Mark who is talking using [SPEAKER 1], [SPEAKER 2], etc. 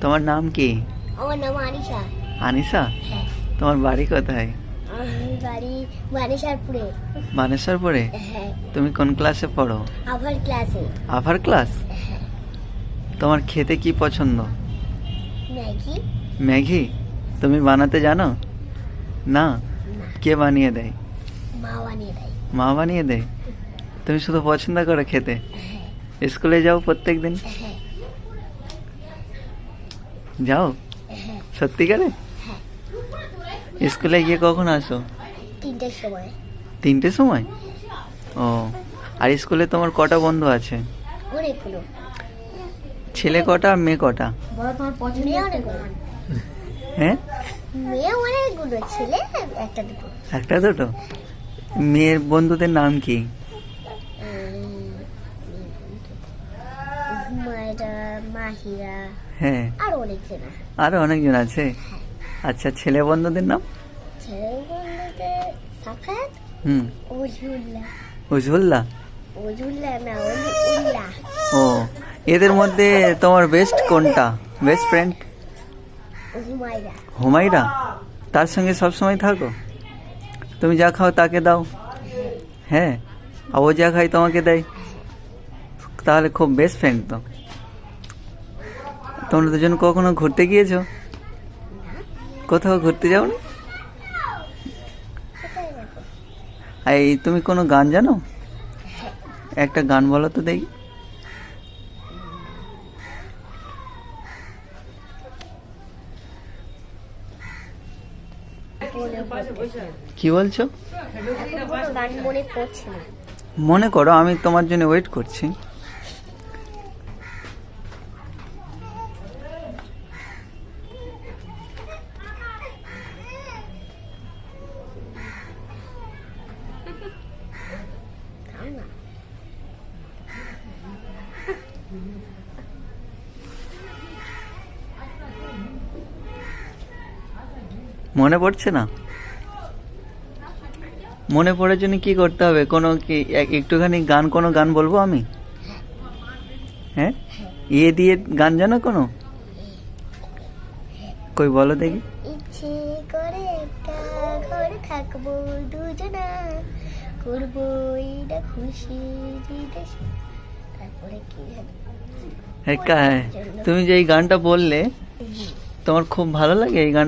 [SPEAKER 1] তোমার নাম কি?
[SPEAKER 2] আমার নাম আনিশা।
[SPEAKER 1] আনিশা?
[SPEAKER 2] হ্যাঁ।
[SPEAKER 1] তোমার বাড়ি কোথায়?
[SPEAKER 2] আমার বাড়ি মানেশারপুরে।
[SPEAKER 1] মানেশ্বরপুরে?
[SPEAKER 2] হ্যাঁ।
[SPEAKER 1] তুমি কোন ক্লাসে পড়ো?
[SPEAKER 2] আভার ক্লাসে।
[SPEAKER 1] আভার ক্লাস?
[SPEAKER 2] হ্যাঁ।
[SPEAKER 1] তোমার খেতে কি পছন্দ?
[SPEAKER 2] ম্যাগি।
[SPEAKER 1] ম্যাগি? তুমি বানাতে জানো? না?
[SPEAKER 2] না,
[SPEAKER 1] কে বানিয়ে দেয়?
[SPEAKER 2] মা বানিয়ে দেয়।
[SPEAKER 1] মা বানিয়ে দেয়? তুমি শুধু পছন্দ করো খেতে?
[SPEAKER 2] হ্যাঁ।
[SPEAKER 1] স্কুলে যাও প্রত্যেক দিন?
[SPEAKER 2] হ্যাঁ।
[SPEAKER 1] যাও?
[SPEAKER 2] হ্যাঁ।
[SPEAKER 1] সত্যিকারে?
[SPEAKER 2] হ্যাঁ।
[SPEAKER 1] স্কুলে গিয়ে কখন আসো?
[SPEAKER 2] 3টের সময়।
[SPEAKER 1] 3টের সময়? ও, আর স্কুলে তোমার কটা বন্ধু আছে?
[SPEAKER 2] অনেকগুলো।
[SPEAKER 1] ছেলে কটা আর মেয়ে কটা?
[SPEAKER 2] মেয়ে অনেকগুলো।
[SPEAKER 1] হ্যাঁ,
[SPEAKER 2] মেয়ে অনেকগুলো, ছেলে একটা দুটো।
[SPEAKER 1] একটা দুটো? মেয়ের বন্ধুদের নাম কি?
[SPEAKER 2] হুমায়রা, মাহিরা,
[SPEAKER 1] হ্যাঁ,
[SPEAKER 2] আর অনেকজন।
[SPEAKER 1] আরো অনেকজন আছে। আচ্ছা, ছেলে বন্ধুদের নাম?
[SPEAKER 2] ছেলে বলতে সাফাত,
[SPEAKER 1] হুম।
[SPEAKER 2] ওজুল্লাহ।
[SPEAKER 1] উজহুল্লাহ?
[SPEAKER 2] ওজুল্লাহ না, উল্লাহ।
[SPEAKER 1] ও, এদের মধ্যে তোমার বেস্ট কোনটা? Best friend?
[SPEAKER 2] হুমায়রা।
[SPEAKER 1] হুমায়রা? তার সঙ্গে সব সময় থাকো? তুমি যা খাও তাকে দাও? হ্যাঁ, আর ও যা খায় তোমাকে দেয়? তাহলে খুব বেস্ট ফ্রেন্ড তো। তোমরা দুজন কখনো ঘুরতে গিয়েছো? কোথাও ঘুরতে যাও না?
[SPEAKER 2] কোথায় যাবো?
[SPEAKER 1] এই তুমি কোনো গান জানো? একটা গান বলো তো দেখি। কি বলছো?
[SPEAKER 2] এখন কোনো গান মনে পড়ছে না।
[SPEAKER 1] মনে করো, আমি তোমার জন্য ওয়েট করছি।
[SPEAKER 2] তাও না।
[SPEAKER 1] মনে পড়ছে না? মনে পড়ার জন্য কি করতে হবে? কোনো কি একটুখানি গান, কোনো গান বলবো আমি? হ্যাঁ, ইয়ে দিয়ে গান জানো কোনো? কই বলো দেখি।
[SPEAKER 2] ইচ্ছে করে একটা ঘর থাকবো দুজনা, করবো এটা খুশি বিদেশে। তারপরে কি জানি।
[SPEAKER 1] হ্যাঁ, তুমি যে এই গানটা বললে, তোমার খুব ভালো লাগে এই গান?